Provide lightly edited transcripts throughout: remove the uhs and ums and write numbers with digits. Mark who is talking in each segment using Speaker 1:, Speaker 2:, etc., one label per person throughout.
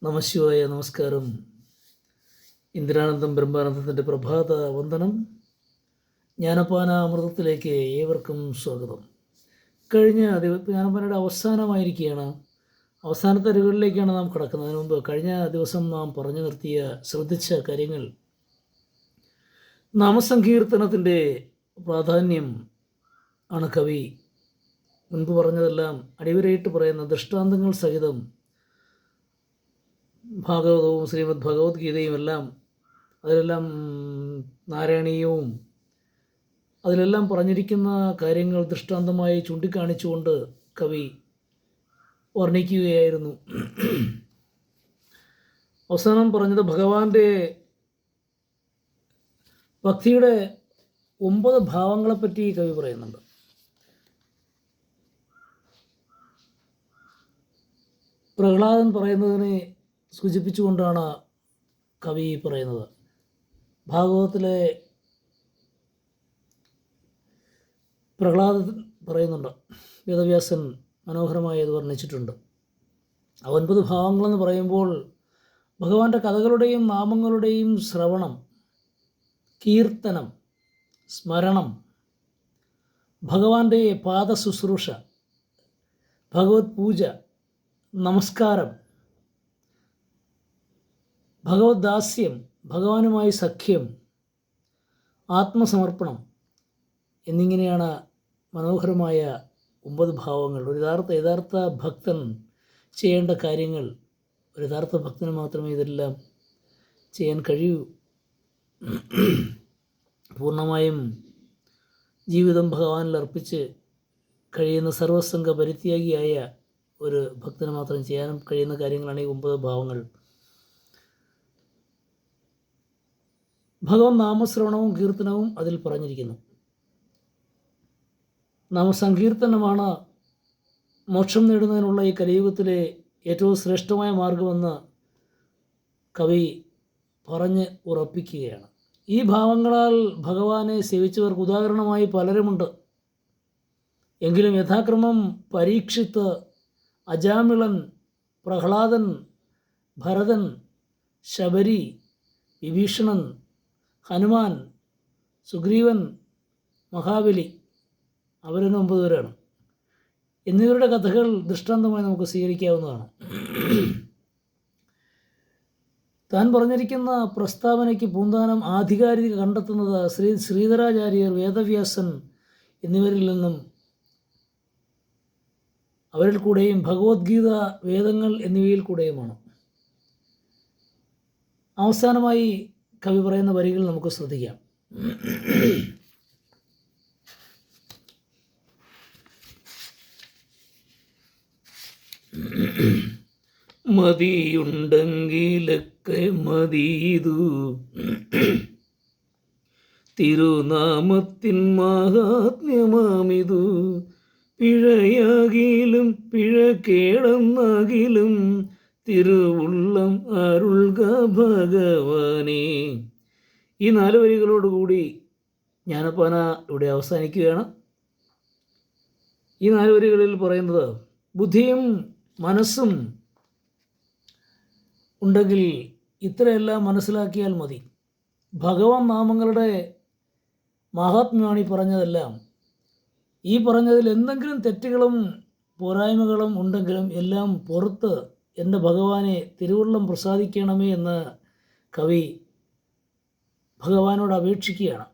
Speaker 1: നമശിവായ. നമസ്കാരം. ഇന്ദിരാനന്ദം ബ്രഹ്മാനന്ദത്തിൻ്റെ പ്രഭാത വന്ദനം. ജ്ഞാനപ്പാന അമൃതത്തിലേക്ക് ഏവർക്കും സ്വാഗതം. കഴിഞ്ഞ ജ്ഞാനപ്പാനയുടെ അവസാനമായിരിക്കുകയാണ്. അവസാനത്തെ അരികളിലേക്കാണ് നാം കടക്കുന്നതിന് മുമ്പ് കഴിഞ്ഞ ദിവസം നാം പറഞ്ഞു നിർത്തിയ ശ്രദ്ധിച്ച കാര്യങ്ങൾ, നാമസങ്കീർത്തനത്തിൻ്റെ പ്രാധാന്യം ആണ് കവി മുൻപ് പറഞ്ഞതെല്ലാം അടിവരയിട്ട് പറയുന്ന ദൃഷ്ടാന്തങ്ങൾ സഹിതം ഭാഗവതവും ശ്രീമദ് ഭഗവത്ഗീതയും എല്ലാം അതിലെല്ലാം നാരായണീയവും അതിലെല്ലാം പറഞ്ഞിരിക്കുന്ന കാര്യങ്ങൾ ദൃഷ്ടാന്തമായി ചൂണ്ടിക്കാണിച്ചുകൊണ്ട് കവി വർണ്ണിക്കുകയായിരുന്നു. അവസാനം പറഞ്ഞത് ഭഗവാന്റെ ഭക്തിയുടെ 9 ഭാവങ്ങളെപ്പറ്റി കവി പറയുന്നുണ്ട്. പ്രഹ്ലാദൻ പറയുന്നതിനെ സൂചിപ്പിച്ചുകൊണ്ടാണ് കവി പറയുന്നത്. ഭാഗവതത്തിലെ പ്രഹ്ലാദൻ പറയുന്നുണ്ട്, വേദവ്യാസൻ മനോഹരമായി അത് വർണ്ണിച്ചിട്ടുണ്ട്. 9 ഭാവങ്ങളെന്ന് പറയുമ്പോൾ ഭഗവാന്റെ കഥകളുടെയും നാമങ്ങളുടെയും ശ്രവണം, കീർത്തനം, സ്മരണം, ഭഗവാന്റെ പാദ ശുശ്രൂഷ, ഭഗവത് പൂജ, നമസ്കാരം, ഭഗവത് ദാസ്യം, ഭഗവാനുമായി സഖ്യം, ആത്മസമർപ്പണം എന്നിങ്ങനെയാണ് മനോഹരമായ 9 ഭാവങ്ങൾ. ഒരു യഥാർത്ഥ ഭക്തൻ ചെയ്യേണ്ട കാര്യങ്ങൾ. ഒരു യഥാർത്ഥ ഭക്തന് മാത്രമേ ഇതെല്ലാം ചെയ്യാൻ കഴിയൂ. പൂർണ്ണമായും ജീവിതം ഭഗവാനിൽ അർപ്പിച്ച് കഴിയുന്ന സർവസംഘ പരിത്യാഗിയായ ഒരു ഭക്തന് മാത്രം ചെയ്യാനും കഴിയുന്ന കാര്യങ്ങളാണ് ഈ 9 ഭാവങ്ങൾ. ഭഗവൻ നാമശ്രവണവും കീർത്തനവും അതിൽ പറഞ്ഞിരിക്കുന്നു. നാമസങ്കീർത്തനമാണ് മോക്ഷം നേടുന്നതിനുള്ള ഈ കലിയുഗത്തിലെ ഏറ്റവും ശ്രേഷ്ഠമായ മാർഗമെന്ന് കവി പറഞ്ഞ് ഉറപ്പിക്കുകയാണ്. ഈ ഭാവങ്ങളാൽ ഭഗവാനെ സേവിച്ചവർക്ക് ഉദാഹരണമായി പലരുമുണ്ട്. എങ്കിലും യഥാക്രമം പരീക്ഷിത്ത്, അജാമിളൻ, പ്രഹ്ലാദൻ, ഭരതൻ, ശബരി, വിഭീഷണൻ, ഹനുമാൻ, സുഗ്രീവൻ, മഹാബലി, അവരും 9 പേരാണ്. എന്നിവരുടെ കഥകൾ ദൃഷ്ടാന്തമായി നമുക്ക് സ്വീകരിക്കാവുന്നതാണ്. താൻ പറഞ്ഞിരിക്കുന്ന പ്രസ്താവനയ്ക്ക് പൂന്താനം ആധികാരിക കണ്ടെത്തുന്നത് ശ്രീധരാചാര്യർ, വേദവ്യാസൻ എന്നിവരിൽ നിന്നും അവരിൽ കൂടെയും ഭഗവത്ഗീത, വേദങ്ങൾ എന്നിവയിൽ കൂടെയുമാണ്. അവസാനമായി കവി പറയുന്ന വരികൾ നമുക്ക് ശ്രദ്ധിക്കാം. മതിയുണ്ടെങ്കിലൊക്കെ മതിയതു തിരുനാമത്തിൻ മാഹാത്മ്യമാമിതു, പിഴയാകിലും പിഴക്കേടന്നാകിലും തിരുവുള്ളം അരുൾക ഭഗവാനേ. ഈ 4 വരികളോടുകൂടി ജ്ഞാനപ്പാന ഇവിടെ അവസാനിക്കുകയാണ്. ഈ 4 വരികളിൽ പറയുന്നത്, ബുദ്ധിയും മനസ്സും ഉണ്ടെങ്കിൽ ഇത്രയെല്ലാം മനസ്സിലാക്കിയാൽ മതി. ഭഗവാൻ നാമങ്ങളുടെ മഹാത്മ്യമാണ് ഈ പറഞ്ഞതെല്ലാം. ഈ പറഞ്ഞതിൽ എന്തെങ്കിലും തെറ്റുകളും പോരായ്മകളും ഉണ്ടെങ്കിലും എല്ലാം പുറത്ത് എൻ്റെ ഭഗവാനെ തിരുവുള്ളം പ്രസാദിക്കണമേ എന്ന് കവി ഭഗവാനോട് അപേക്ഷിക്കുകയാണ്.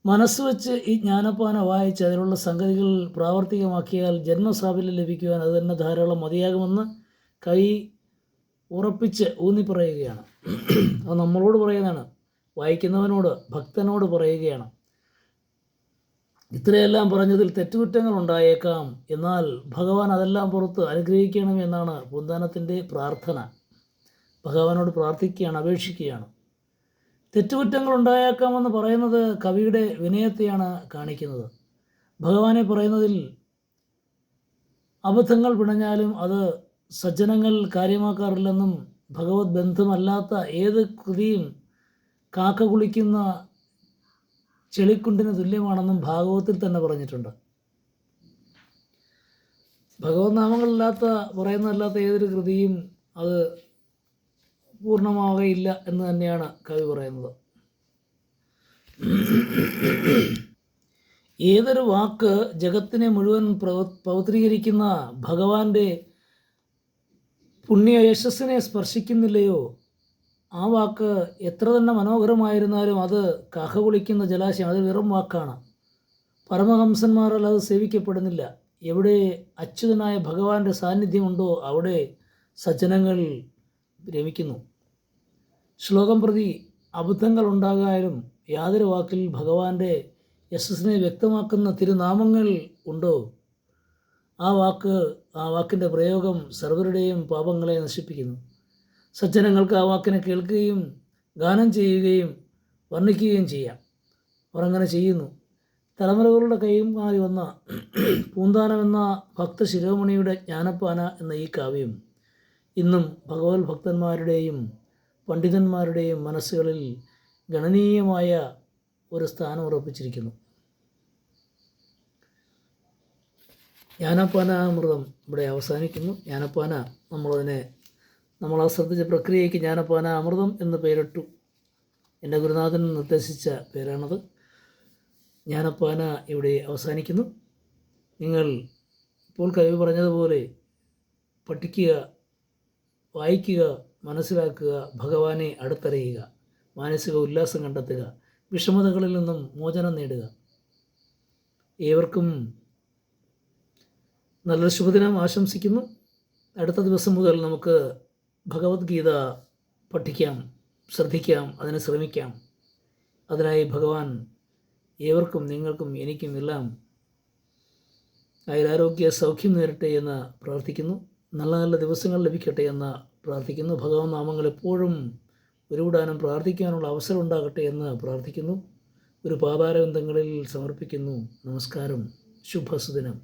Speaker 1: മനസ്സ് വെച്ച് ഈ ജ്ഞാനപ്പാന വായിച്ച് അതിലുള്ള സംഗതികൾ പ്രാവർത്തികമാക്കിയാൽ ജന്മസാഫല്യം ലഭിക്കുവാൻ അത് തന്നെ ധാരാളം മതിയാകുമെന്ന് കവി ഉറപ്പിച്ച് ഊന്നി പറയുകയാണ്. അത് നമ്മളോട് പറയുന്നതാണ്, വായിക്കുന്നവനോട്, ഭക്തനോട് പറയുകയാണ്. ഇത്രയെല്ലാം പറഞ്ഞതിൽ തെറ്റുകുറ്റങ്ങൾ ഉണ്ടായേക്കാം, എന്നാൽ ഭഗവാൻ അതെല്ലാം പുറത്ത് അനുഗ്രഹിക്കണം എന്നാണ് പൂന്താനത്തിൻ്റെ പ്രാർത്ഥന. ഭഗവാനോട് പ്രാർത്ഥിക്കുകയാണ്, അപേക്ഷിക്കുകയാണ്. തെറ്റുകുറ്റങ്ങൾ ഉണ്ടായേക്കാമെന്ന് പറയുന്നത് കവിയുടെ വിനയത്തെയാണ് കാണിക്കുന്നത്. ഭഗവാനെ പറയുന്നതിൽ അബദ്ധങ്ങൾ പിണഞ്ഞാലും അത് സജ്ജനങ്ങൾ കാര്യമാക്കാറില്ലെന്നും ഭഗവത് ബന്ധമല്ലാത്ത ഏത് കൃതിയും കാക്ക കുളിക്കുന്ന ചെളിക്കുണ്ടിന് തുല്യമാണെന്നും ഭാഗവതത്തിൽ തന്നെ പറഞ്ഞിട്ടുണ്ട്. ഭഗവത് നാമങ്ങളില്ലാത്ത പറയുന്നതല്ലാത്ത ഏതൊരു കൃതിയും അത് പൂർണ്ണമാവുകയില്ല എന്ന് തന്നെയാണ് കവി പറയുന്നത്. ഏതൊരു വാക്ക് ജഗത്തിനെ മുഴുവൻ പൗത്രീകരിക്കുന്ന ഭഗവാന്റെ പുണ്യ യശസ്സിനെ സ്പർശിക്കുന്നില്ലയോ, ആ വാക്ക് എത്ര തന്നെ മനോഹരമായിരുന്നാലും അത് കഹകുളിക്കുന്ന ജലാശയം, അത് വെറും വാക്കാണ്. പരമഹംസന്മാരാൽ അത് സേവിക്കപ്പെടുന്നില്ല. എവിടെ അച്യുതനായ ഭഗവാന്റെ സാന്നിധ്യമുണ്ടോ അവിടെ സജ്ജനങ്ങൾ രമിക്കുന്നു. ശ്ലോകം പ്രതി അബദ്ധങ്ങൾ ഉണ്ടാകാനും യാതൊരു വാക്കിൽ ഭഗവാന്റെ യശസ്സിനെ വ്യക്തമാക്കുന്ന തിരുനാമങ്ങൾ ഉണ്ടോ, ആ വാക്കിൻ്റെ പ്രയോഗം സർവരുടെയും പാപങ്ങളെ നശിപ്പിക്കുന്നു. സജ്ജനങ്ങൾക്ക് ആ വാക്കിനെ കേൾക്കുകയും ഗാനം ചെയ്യുകയും വർണ്ണിക്കുകയും ചെയ്യാം. അവർ അങ്ങനെ ചെയ്യുന്നു. തലമുറകളുടെ കൈമാറി വന്ന പൂന്താനം എന്ന ഭക്തശിരോമണിയുടെ ജ്ഞാനപ്പാന എന്ന ഈ കാവ്യം ഇന്നും ഭഗവത് ഭക്തന്മാരുടെയും പണ്ഡിതന്മാരുടെയും മനസ്സുകളിൽ ഗണനീയമായ ഒരു സ്ഥാനം ഉറപ്പിച്ചിരിക്കുന്നു. ജ്ഞാനപ്പാനാമൃതം ഇവിടെ അവസാനിക്കുന്നു. ജ്ഞാനപ്പാന നമ്മൾ ശ്രദ്ധിച്ച പ്രക്രിയയ്ക്ക് ജ്ഞാനപ്പാന അമൃതം എന്ന് പേരിട്ടു. എൻ്റെ ഗുരുനാഥൻ നിർദ്ദേശിച്ച പേരാണത്. ജ്ഞാനപ്പാന ഇവിടെ അവസാനിക്കുന്നു. നിങ്ങൾ ഇപ്പോൾ കവി പറഞ്ഞതുപോലെ പഠിക്കുക, വായിക്കുക, മനസ്സിലാക്കുക, ഭഗവാനെ അടുത്തറിയുക, മാനസിക ഉല്ലാസം കണ്ടെത്തുക, വിഷമതകളിൽ നിന്നും മോചനം നേടുക. ഏവർക്കും നല്ലൊരു ശുഭദിനം ആശംസിക്കുന്നു. അടുത്ത ദിവസം മുതൽ നമുക്ക് ഭഗവത്ഗീത പഠിക്കാം, ശ്രദ്ധിക്കാം, അതിന് ശ്രമിക്കാം. അതിനായി ഭഗവാൻ ഏവർക്കും, നിങ്ങൾക്കും എനിക്കും എല്ലാം ആയുരാരോഗ്യ സൗഖ്യം നേരട്ടെ എന്ന് പ്രാർത്ഥിക്കുന്നു. നല്ല നല്ല ദിവസങ്ങൾ ലഭിക്കട്ടെ എന്ന് പ്രാർത്ഥിക്കുന്നു. ഭഗവാൻ നാമങ്ങൾ എപ്പോഴും ഉരുവിടാനും പ്രാർത്ഥിക്കാനുള്ള അവസരം ഉണ്ടാകട്ടെ എന്ന് പ്രാർത്ഥിക്കുന്നു. ഒരു പാതാരബന്ധങ്ങളിൽ സമർപ്പിക്കുന്നു. നമസ്കാരം. ശുഭസുദിനം.